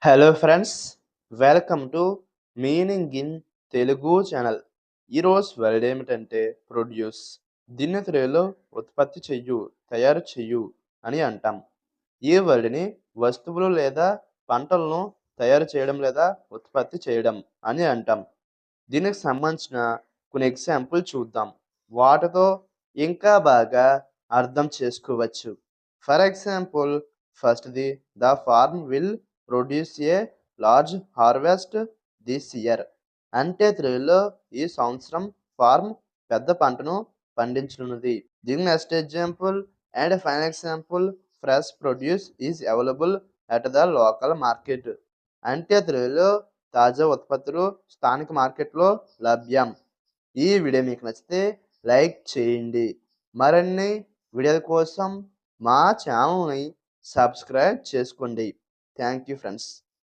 Hello friends, welcome to meaning in Telugu channel. ఈరోజు word ఏమిటంటే produce. దీన్ని తెలుగులో ఉత్పత్తి చెయ్యు, తయారు చెయ్యు అని అంటాం. ఈ వర్డ్ని వస్తువులు లేదా పంటలను తయారు చేయడం లేదా ఉత్పత్తి చేయడం అని అంటాం. దీనికి సంబంధించిన కొన్ని ఎగ్జాంపుల్ చూద్దాం. వాటితో ఇంకా బాగా అర్థం చేసుకోవచ్చు. ఫర్ ఎగ్జాంపుల్, ఫస్ట్‌ది the farm will produce a large harvest this year. అంటే తెలుగులో ఈ సంవత్సరం ఫార్మ్ పెద్ద పంటను పండించనున్నది. దీని next example and final example, fresh produce is available at the local market. అంటే తెలుగులో తాజా ఉత్పత్తులు స్థానిక మార్కెట్లో లభ్యం. ఈ వీడియో మీకు నచ్చితే లైక్ చేయండి. మరిన్ని వీడియోల కోసం మా ఛానల్ని సబ్స్క్రైబ్ చేసుకోండి. Thank you friends.